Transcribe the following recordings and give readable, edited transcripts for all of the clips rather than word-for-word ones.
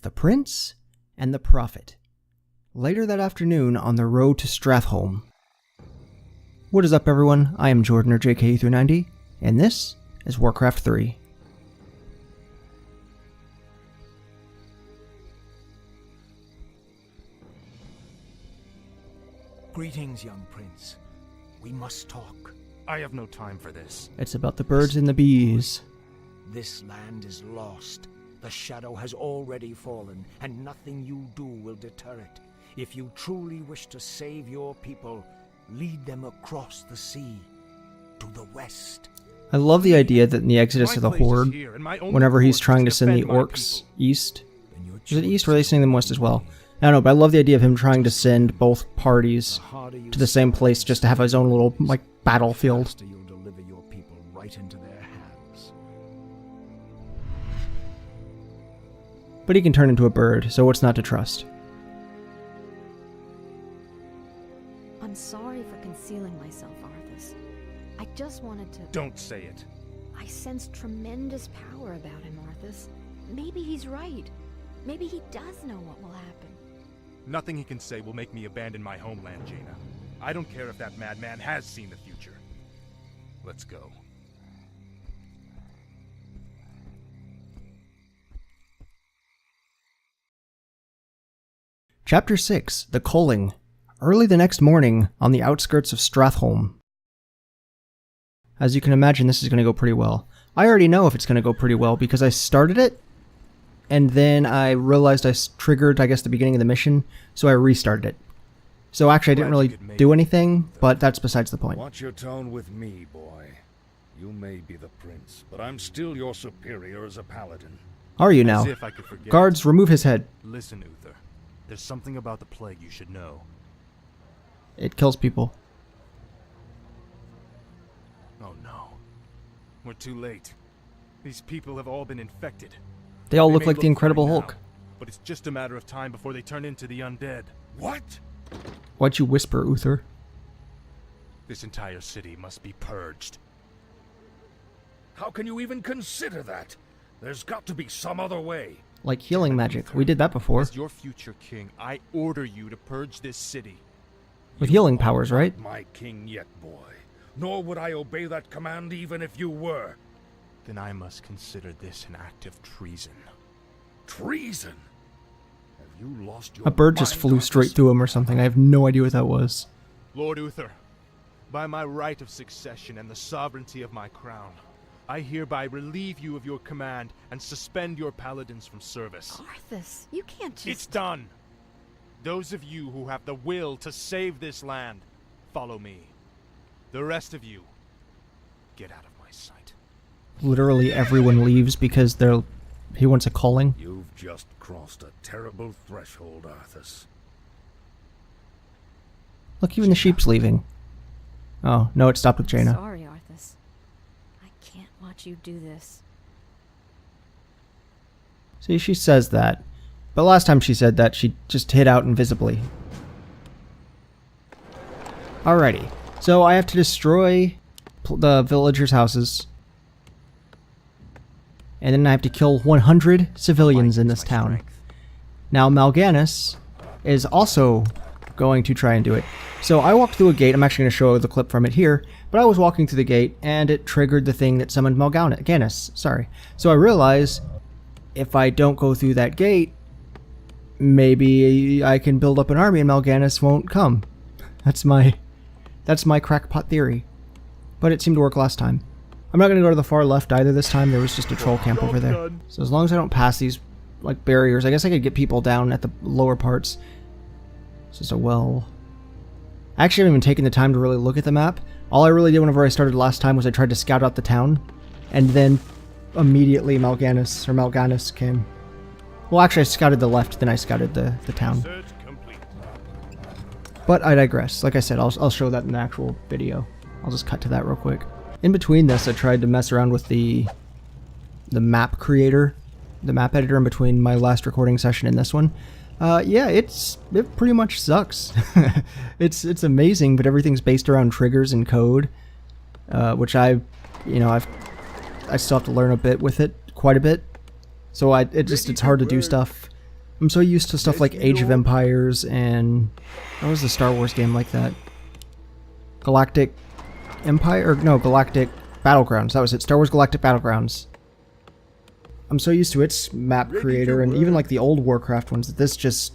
The Prince and the Prophet. Later that afternoon on the road to Stratholme. What is up, everyone? I am Jordan, or JKE390, and this is Warcraft 3. Greetings, young prince. We must talk. I have no time for this. It's about the birds and the bees. This land is lost. The shadow has already fallen, and nothing you do will deter it. If you truly wish to save your people, lead them across the sea, to the west. I love the idea that in the Exodus of the Horde, whenever he's trying to send the orcs east, is it east or are they sending them west as well? I don't know, but I love the idea of him trying to send both parties to the same place just to have his own little, like, battlefield. You'll deliver your people right into their hands. But he can turn into a bird, so what's not to trust? I'm sorry for concealing myself, Arthas. I just wanted to... Don't say it. I sense tremendous power about him, Arthas. Maybe he's right. Maybe he does know what will happen. Nothing he can say will make me abandon my homeland, Jaina. I don't care if that madman has seen the future. Let's go. Chapter 6, The Culling. Early the next morning, on the outskirts of Stratholme. As you can imagine, this is going to go pretty well. I already know if it's going to go pretty well because I started it, and then I realized I triggered, I guess, the beginning of the mission, so I restarted it. So actually, I didn't really do anything, but that's besides the point. Watch your tone with me, boy. You may be the prince, but I'm still your superior as a paladin. Are you now? As if I could forget. Guards, remove his head. Listen, Uther. There's something about the plague you should know. It kills people. Oh no. We're too late. These people have all been infected. They all They look may like the Incredible fine Hulk. now, but it's just a matter of time before they turn into the undead. What? Why'd you whisper, Uther? This entire city must be purged. How can you even consider that? There's got to be some other way. Like healing magic. We did that before. As your future king, I order you to purge this city. With healing powers, right? Not my king yet, boy. Nor would I obey that command even if you were. Then I must consider this an act of treason. Treason? Have you lost your A bird just mind, flew Arthas? straight through him or something. I have no idea what that was. Lord Uther, by my right of succession and the sovereignty of my crown, I hereby relieve you of your command and suspend your paladins from service. Arthas, you can't just... It's done! Those of you who have the will to save this land, follow me. The rest of you, get out of my sight. Literally everyone leaves because he wants a culling. You've just crossed a terrible threshold, Arthas. Look, even the sheep's leaving. Oh, no, it stopped with Jaina. Sorry, Arthas. I can't watch you do this. See, she says that. But last time she said that, she just hid out invisibly. Alrighty. So I have to destroy the villagers' houses. And then I have to kill 100 civilians in this town. Now, Mal'Ganis is also going to try and do it. So I walked through a gate. I'm actually going to show the clip from it here. But I was walking through the gate, and it triggered the thing that summoned Mal'Ganis. Sorry. So I realized if I don't go through that gate, maybe I can build up an army and Mal'Ganis won't come. That's my crackpot theory. But it seemed to work last time. I'm not going to go to the far left either this time. There was just a troll camp over there. So as long as I don't pass these like barriers, I guess I could get people down at the lower parts. It's just a well. I actually haven't even taken the time to really look at the map. All I really did whenever I started last time was I tried to scout out the town. And then immediately Mal'Ganis came. Well, actually I scouted the left, then I scouted the town. But I digress. Like I said, I'll show that in the actual video. I'll just cut to that real quick. In between this, I tried to mess around with the map creator, the map editor in between my last recording session and this one. Yeah, it pretty much sucks. It's amazing, but everything's based around triggers and code, which I still have to learn a bit with it, quite a bit. So it's hard to do stuff I'm so used to stuff like Age of Empires and... What was the Star Wars game like that? Galactic Empire? Or no, Galactic Battlegrounds. That was it. Star Wars Galactic Battlegrounds. I'm so used to its map creator and even like the old Warcraft ones that this just...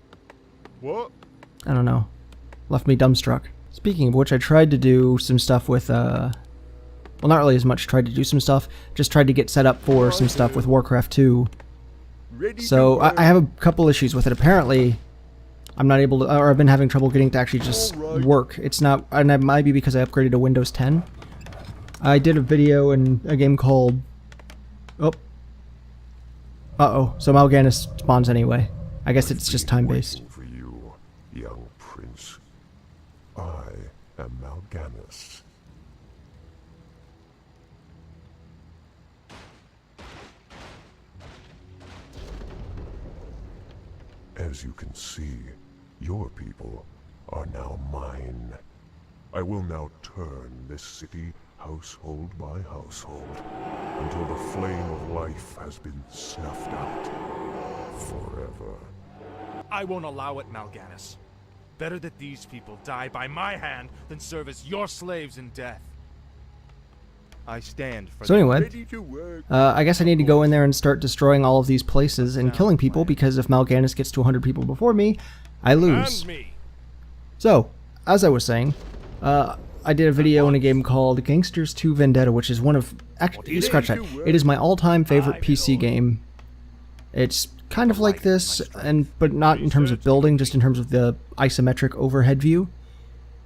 What? I don't know. Left me dumbstruck. Speaking of which, I tried to do some stuff with, well, not really as much tried to do some stuff, just tried to get set up for some stuff with Warcraft 2. So, I have a couple issues with it. Apparently, I'm not able to, or I've been having trouble getting it to actually just work. It's not, and it might be because I upgraded to Windows 10. I did a video in a game called, oh. Uh-oh, so Mal'Ganis spawns anyway. I guess it's just time-based. For you, young prince. I am Mal'Ganis. As you can see, your people are now mine. I will now turn this city household by household until the flame of life has been snuffed out forever. I won't allow it, Mal'Ganis. Better that these people die by my hand than serve as your slaves in death. I stand for So anyway, ready to work. I guess I need to go in there and start destroying all of these places and killing people, because if Mal'Ganis gets to 100 people before me, I lose. So, as I was saying, I did a video in a game called Gangsters 2 Vendetta, which is one of... Actually, scratch that. It is my all-time favorite PC game. It's kind of like this, but not in terms of building, just in terms of the isometric overhead view.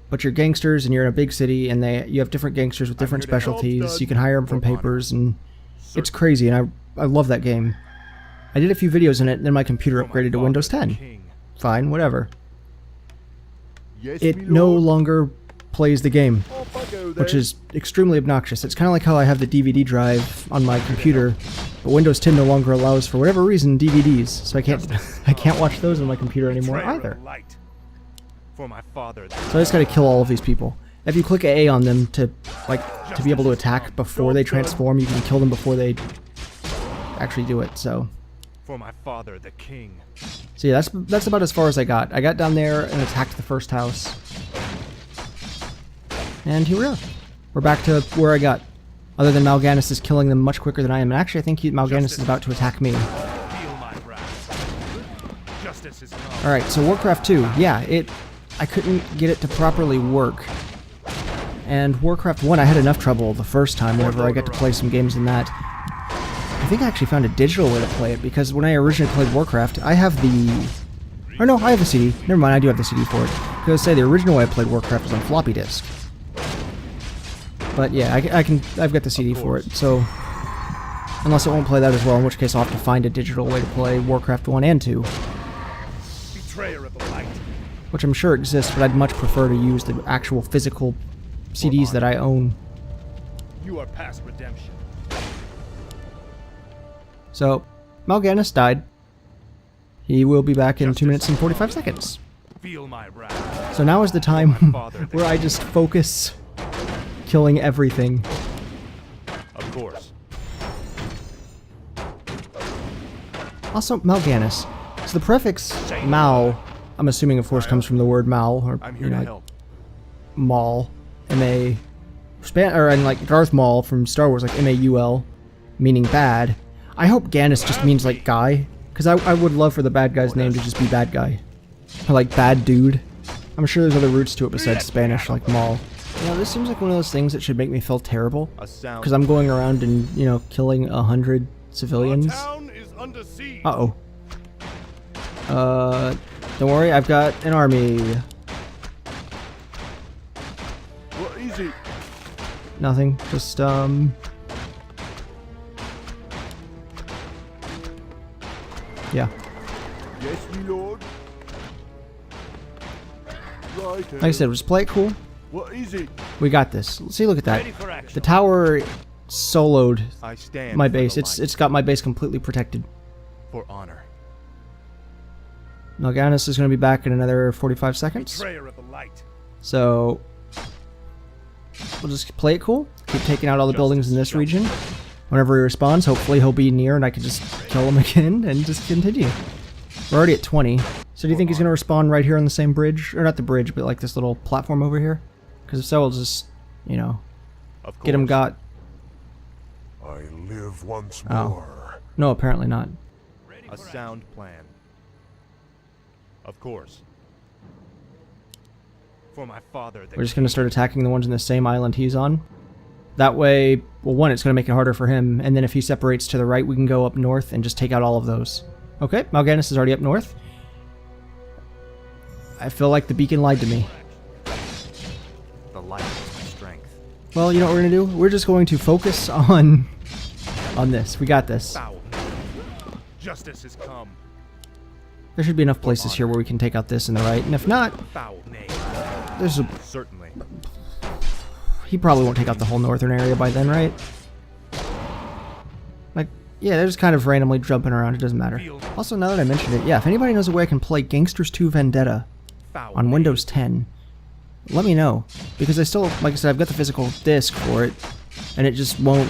But you're gangsters, and you're in a big city, and you have different gangsters with different specialties. You can hire them from papers, and it's crazy, and I love that game. I did a few videos in it, and then my computer upgraded to Windows 10. Fine, whatever. It no longer plays the game, which is extremely obnoxious. It's kind of like how I have the DVD drive on my computer, but Windows 10 no longer allows, for whatever reason, DVDs, so I can't watch those on my computer anymore either. For my father. So I just gotta kill all of these people. If you click A on them to be able to attack before they transform, you can kill them before they actually do it. So For my father, the king. So yeah, that's about as far as I got. I got down there and attacked the first house. And here we are. We're back to where I got. Other than Mal'Ganis is killing them much quicker than I am. And actually, I think Mal'Ganis is about to attack me. Alright, so Warcraft 2. Yeah, I couldn't get it to properly work. And Warcraft 1, I had enough trouble the first time whenever I got to play some games in that. I think I actually found a digital way to play it, because when I originally played Warcraft, I have the... Or no, I have the CD. Never mind, I do have the CD for it. Because say the original way I played Warcraft was on floppy disk. But yeah, I've got the CD for it, so... Unless it won't play that as well, in which case I'll have to find a digital way to play Warcraft 1 and 2. Betrayer of the light. Which I'm sure exists, but I'd much prefer to use the actual physical CDs that I own. You are past redemption. So, Mal'Ganis died. He will be back in 2 minutes and 45 seconds. Feel my wrath. So now is the time where I just focus killing everything. Of course. Also, Mal'Ganis. So the prefix Mal, I'm assuming of course comes from the word Mal, or I'm here to help. Maul, M-A, and like Darth Maul from Star Wars, like M-A-U-L, meaning bad. I hope Ganis just means like guy, because I would love for the bad guy's name to just be bad guy. Or like bad dude. I'm sure there's other roots to it besides Spanish, like Maul. You know, this seems like one of those things that should make me feel terrible, because I'm going around and, you know, killing 100 civilians. Uh-oh. Don't worry, I've got an army. What is it? Nothing, just, yeah. Yes, my lord. Right. Like I said, just play it cool. What is it? We got this. See, look at that. The tower soloed I stand my for base. the It's light. got my base completely protected. For honor. Mal'Ganis is going to be back in another 45 seconds. Betrayer of the light. So we'll just play it cool. Keep taking out all the buildings in this region. Whenever he responds, hopefully he'll be near and I can just kill him again and just continue. We're already at 20. So do you think he's going to respawn right here on the same bridge? Or not the bridge, but like this little platform over here? Because if so, we'll just, you know, get him got. I live once Oh. more. No, apparently not. A sound plan. Of course. For my father, We're just going to start attacking the ones in the same island he's on. That way, well, one, it's going to make it harder for him, and then if he separates to the right, we can go up north and just take out all of those. Okay, Mal'Ganis is already up north. I feel like the beacon lied to me. the light is my strength. Well, you know what we're going to do? We're just going to focus on this. We got this. Foul. Justice has come. There should be enough places here where we can take out this and the right, and if not, Foul name. there's a... Certainly. He probably won't take out the whole northern area by then, right? Like, yeah, they're just kind of randomly jumping around. It doesn't matter. Also, now that I mentioned it, yeah, if anybody knows a way I can play Gangsters 2 Vendetta Foul on name. Windows 10, let me know. Because I still, like I said, I've got the physical disc for it, and it just won't,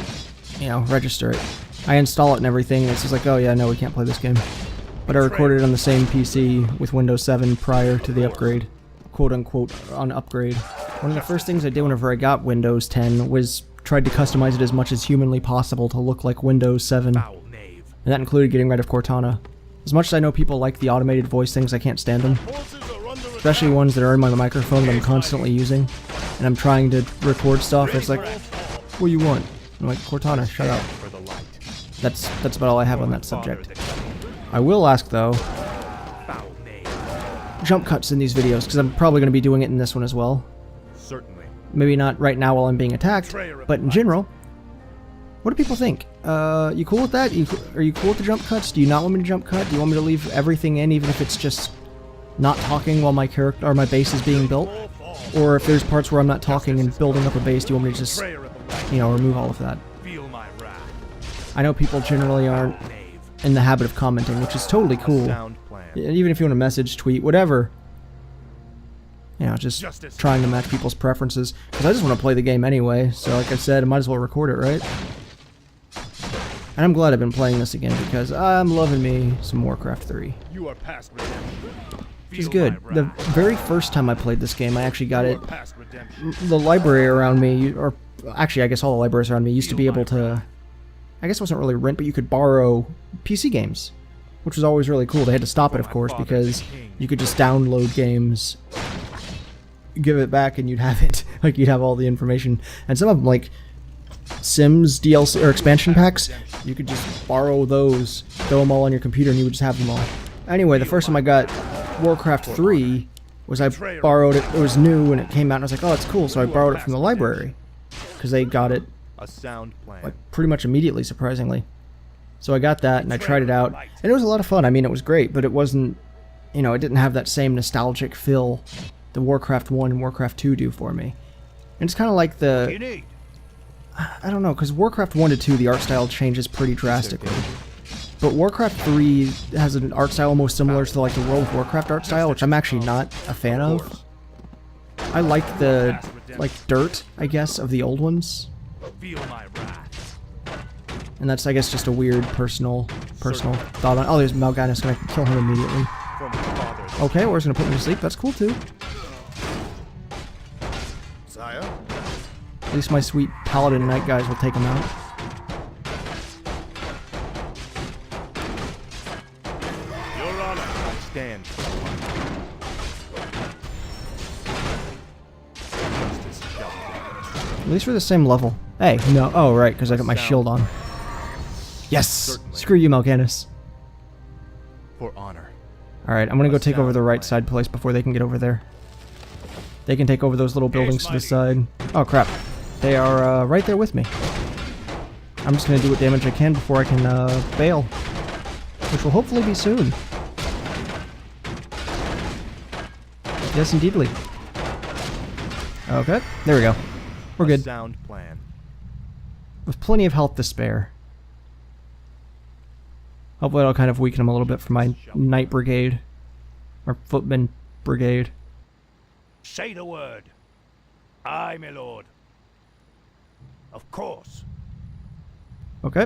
you know, register it. I install it and everything, and it's just like, oh yeah, no, we can't play this game. But I recorded it on the same PC with Windows 7 prior to the upgrade. Quote unquote, on upgrade. One of the first things I did whenever I got Windows 10 was tried to customize it as much as humanly possible to look like Windows 7. Foul knave. And that included getting rid of Cortana. As much as I know people like the automated voice things, I can't stand them. Especially ones that are in my microphone that I'm constantly using. And I'm trying to record stuff, and it's like, what do you want? I'm like, Cortana, shut up. For the light. That's about all I have on that Father subject. that- I will ask, though, Foul name. jump cuts in these videos, because I'm probably going to be doing it in this one as well. Certainly. Maybe not right now while I'm being attacked, but in general. What do people think? You cool with that? Are you cool with the jump cuts? Do you not want me to jump cut? Do you want me to leave everything in, even if it's just not talking while my character or my base is being built? Or if there's parts where I'm not talking and building up a base, do you want me to just, Prayer of the light. you know, remove all of that? Feel my wrath. I know people generally aren't Knave. in the habit of commenting, which is totally cool. Sound plan. Even if you want to message, tweet, whatever. You know, just Justice. trying to match people's preferences. Because I just want to play the game anyway, so like I said, I might as well record it, right? And I'm glad I've been playing this again, because I'm loving me some Warcraft 3. You are past redemption. Which is Feel good. my The wrath. very first time I played this game, I actually got You it. are past redemption. The library around me, or actually I guess all the libraries around me, used to be able to, I guess it wasn't really rent, but you could borrow PC games. Which was always really cool. They had to stop it, of course, because you could just download games, give it back, and you'd have it. Like, you'd have all the information. And some of them, like Sims DLC or expansion packs, you could just borrow those, throw them all on your computer, and you would just have them all. Anyway, the first time I got Warcraft 3 was I borrowed it. It was new, and it came out, and I was like, oh, it's cool. So I borrowed it from the library, because they got it A sound plan. like pretty much immediately, surprisingly. So I got that and I tried it out, and it was a lot of fun. I mean, it was great, but it wasn't, you know, it didn't have that same nostalgic feel that Warcraft 1 and Warcraft 2 do for me. And it's kind of like You the, need. I don't know, because Warcraft 1 to 2, the art style changes pretty drastically. But Warcraft 3 has an art style almost similar to like the World of Warcraft art style, which I'm actually not a fan of. I like the, like, dirt, I guess, of the old ones. Feel my wrath. And that's, I guess, just a weird personal thought on. Oh, there's Mal'Ganis, gonna kill him immediately. For my father. Okay, or he's gonna put him to sleep. That's cool too. Sire. At least my sweet paladin knight guys will take him out. Your Honor. I stand. Justice shall be. At least we're the same level. Hey, no. Oh, right, because I got my shield on. Yes. Certainly. Screw you, Mal'Ganis. For honor. All right, I'm gonna go take over the right side place before they can get over there. They can take over those little buildings to the side. Oh crap! They are right there with me. I'm just gonna do what damage I can before I can bail, which will hopefully be soon. Yes, indeedly. Okay, there we go. We're good. Sound plan. With plenty of health to spare. Hopefully that'll kind of weaken him a little bit for my Knight Brigade. Or Footman Brigade. Say the word. Aye, my lord. Of course. Okay.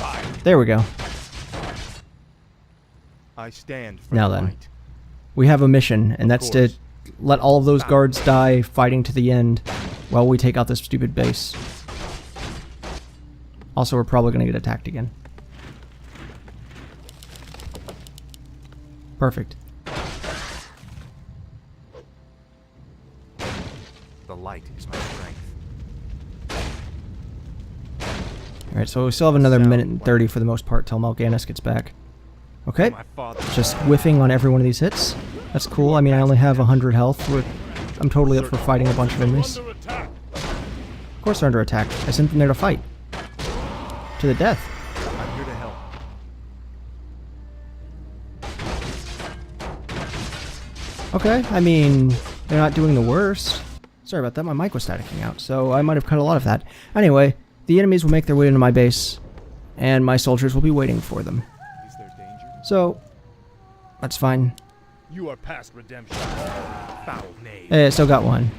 Right. There we go. I stand for Now the then. light. We have a mission, and that's to course. let all of those guards die fighting to the end while we take out this stupid base. Also, we're probably going to get attacked again. Perfect. The light is my strength. Alright, so we still have another minute and 30 for the most part till Mal'Ganis gets back. Okay, My father. just whiffing on every one of these hits. That's cool. I mean, I only have 100 health. I'm totally up for fighting a bunch of enemies. Of course they're under attack. I sent them there to fight. To the death. I'm here to help. Okay, I mean, they're not doing the worst. Sorry about that, my mic was staticking out, so I might have cut a lot of that. Anyway, the enemies will make their way into my base, and my soldiers will be waiting for them. Is there danger? So, that's fine. You are past redemption. Foul knave. Hey, I still got one.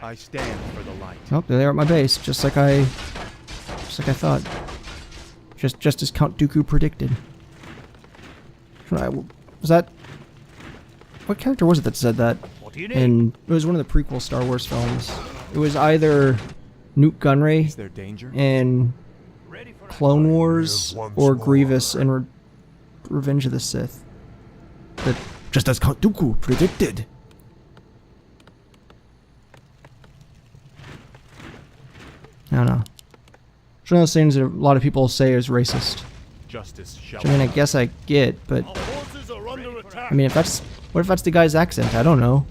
I stand for the light. Oh, they're there at my base, just like I thought. Just as Count Dooku predicted. Was that... What character was it that said that? What do you need? And it was one of the prequel Star Wars films. It was either Newt Gunray Is there danger? in Ready for Clone Wars once or more. Grievous in Revenge of the Sith. That just as Count Dooku predicted. I don't know. It's one of those things that a lot of people say is racist. Justice shall. Which, I mean, I guess I get, but forces are under attack. I mean, what if that's the guy's accent? I don't know.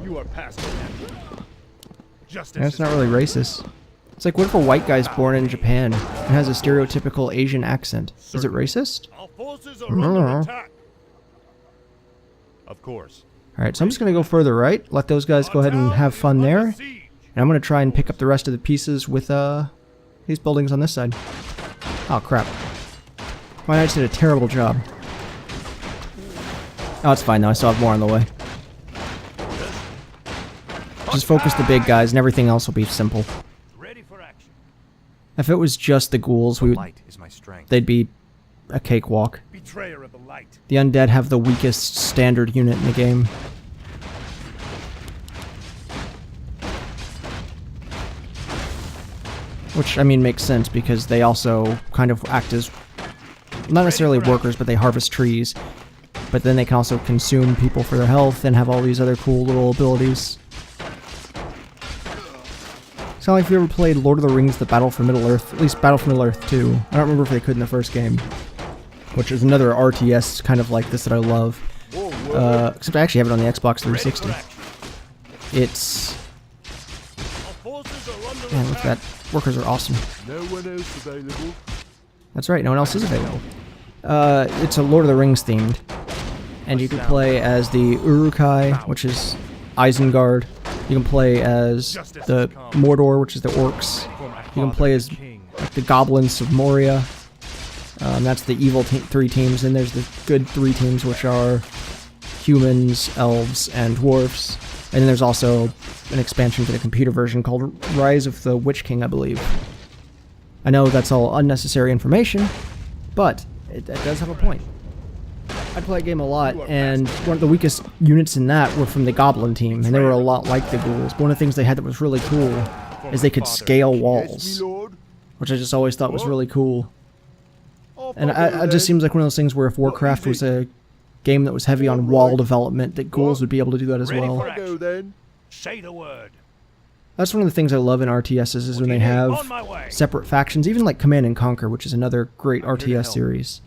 You are past redemption. Justice. That's is not really racist. It's like, what if a white guy's born in Japan and has a stereotypical Asian accent? Is it racist? Our forces are under attack. Of course. Alright, so I'm just going to go further right, let those guys go ahead and have fun there, and I'm going to try and pick up the rest of the pieces with these buildings on this side. Oh crap. My knights did a terrible job. Oh, it's fine though, I still have more on the way. Just focus the big guys and everything else will be simple. Ready for action. If it was just the ghouls, Light is my strength. they'd be a cakewalk. Betrayer of the light. The undead have the weakest standard unit in the game. Which, I mean, makes sense because they also kind of act as, not necessarily workers, but they harvest trees. But then they can also consume people for their health and have all these other cool little abilities. It's not like if you ever played Lord of the Rings, The Battle for Middle-earth, at least Battle for Middle-earth 2. I don't remember if they could in the first game. Which is another RTS kind of like this that I love. Except I actually have it on the Xbox 360. It's... Man, look at that. Workers are awesome. No one else available. That's right, no one else is available. It's a Lord of the Rings themed. And you can play as the Uruk-hai, which is Isengard. You can play as the Mordor, which is the orcs. You can play as like, the goblins of Moria. That's the evil three teams. And there's the good three teams, which are humans, elves, and dwarves. And then there's also an expansion for the computer version called Rise of the Witch King, I believe. I know that's all unnecessary information, but it does have a point. I play a game a lot, and one of the weakest units in that were from the Goblin team, and they were a lot like the ghouls. But one of the things they had that was really cool is they could scale walls, which I just always thought was really cool. And it just seems like one of those things where if Warcraft was a game that was heavy on wall development, that ghouls would be able to do that as well. Say the word. That's one of the things I love in RTSs is when they have On my way. separate factions, even like Command and Conquer, which is another great RTS series.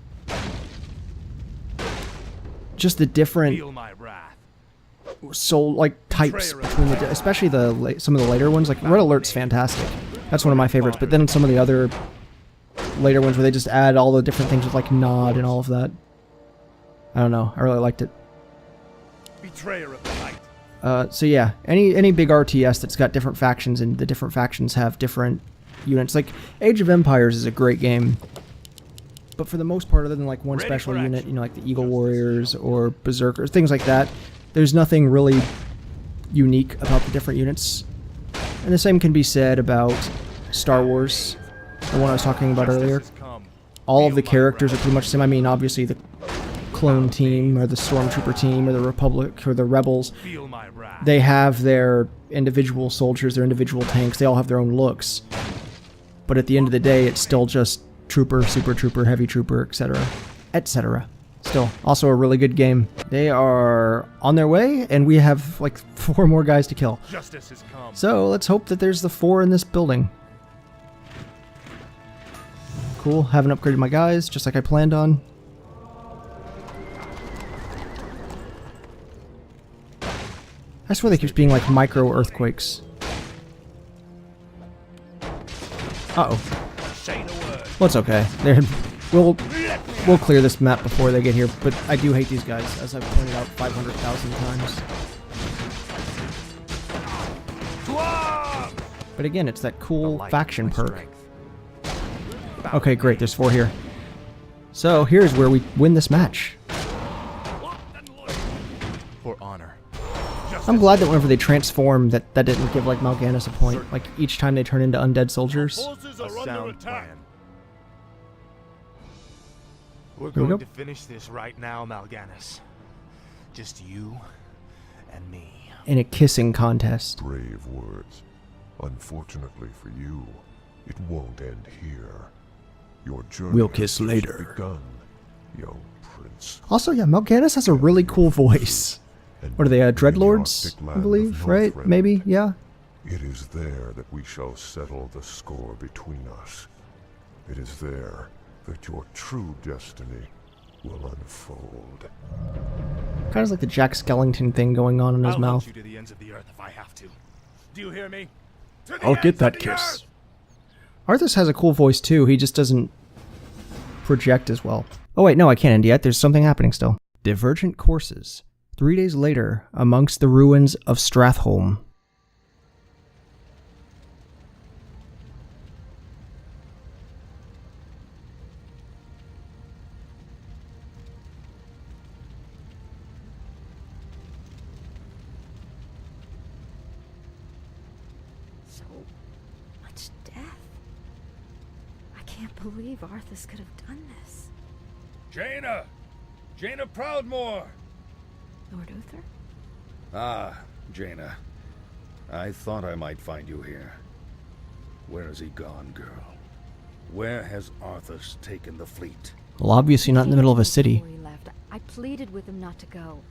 Just the different Feel my wrath. soul like types between the, especially some of the later ones. Like Red Alert's fantastic. That's one of my favorites. But then some of the other later ones where they just add all the different things with like Nod and all of that. I don't know. I really liked it. Betrayer of the light. So yeah, any big RTS that's got different factions and the different factions have different units. Like Age of Empires is a great game, but for the most part, other than like one special unit, you know, like the Eagle Warriors or Berserkers, things like that, there's nothing really unique about the different units. And the same can be said about Star Wars. the one I was talking about earlier. Justice has come. All of the Feel my characters are wrath. pretty much the same. I mean, obviously the clone team, or the stormtrooper team, or the Republic, or the Rebels, Feel my wrath. they have their individual soldiers, their individual tanks, they all have their own looks. But at the end of the day, it's still just trooper, super trooper, heavy trooper, etc. etc. Still, also a really good game. They are on their way, and we have like 4 more guys to kill. Justice has come. So let's hope that there's the 4 in this building. Cool, haven't upgraded my guys, just like I planned on. I swear they keep being like micro earthquakes. Uh-oh. Say the word. Well, it's okay. We'll clear this map before they get here, but I do hate these guys, as I've pointed out 500,000 times. But again, it's that cool faction perk. Okay, great, there's 4 here. So here's where we win this match. For honor. I'm glad that whenever they transform, that didn't give like Mal'Ganis a point. Like each time they turn into undead soldiers. A sound plan. We're Here we going go. to finish this right now, Mal'Ganis. Just you and me. In a kissing contest. Brave words. Unfortunately for you, it won't end here. Your journey We'll has kiss just later. begun, young prince. Also, yeah, Mal'Ganis has a really cool voice. And What are they, in the Dreadlords? Arctic I land of believe, right? Northrend, Maybe, yeah. It is there that we shall settle the score between us. It is there that your true destiny will unfold. Kind of like the Jack Skellington thing going on in his I'll mouth. hunt you to the ends of the earth if I have to. Do you hear me? To the I'll get ends that of the kiss. earth! Arthas has a cool voice too, he just doesn't project as well. Oh wait, no, I can't end yet, there's something happening still. Divergent courses. 3 days later, amongst the ruins of Stratholme. So much death. I can't believe Arthas could have done this. Jaina! Jaina Proudmoore! Lord Uther? Ah, Jaina. I thought I might find you here. Where has he gone, girl? Where has Arthas taken the fleet? Well, obviously not in the middle of a city. Before he left, I pleaded with him not to go.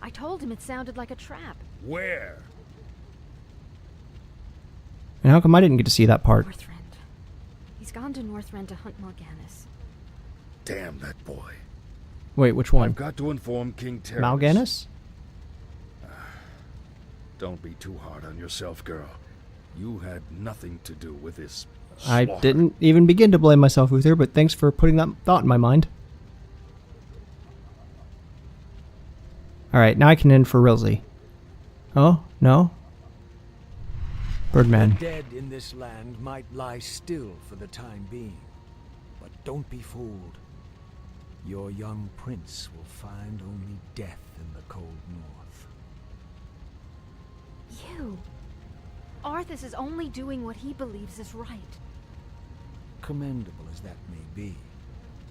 I told him it sounded like a trap. Where? And how come I didn't get to see that part? Northrend. He's gone to Northrend to hunt Mal'Ganis. Damn that boy. Wait, which one? I've got to inform King Terrence. Mal'Ganis? Don't be too hard on yourself, girl. You had nothing to do with this I slaughter. didn't even begin to blame myself, Uther, but thanks for putting that thought in my mind. Alright, now I can end for realsy. Oh, no? Birdman. Dead in this land might lie still for the time being. But don't be fooled. Your young prince will find only death in the cold north. You! Arthas is only doing what he believes is right. Commendable as that may be,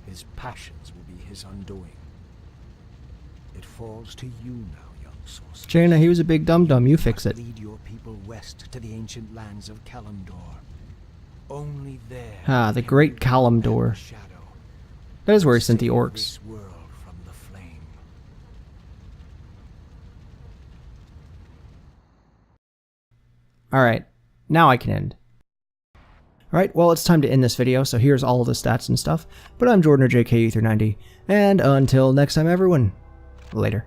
his passions will be his undoing. It falls to you now, young sorcerer. Jaina, he was a big dum-dum. You fix it. Lead your people west to the ancient lands of Kalimdor. Only there. Ah, the can great you command the Kalimdor. shadow. That is where he sent the Save orcs. This world from the flame. Alright, now I can end. Alright, well it's time to end this video, so here's all of the stats and stuff. But I'm Jordan or JK Ether90, and until next time everyone, later.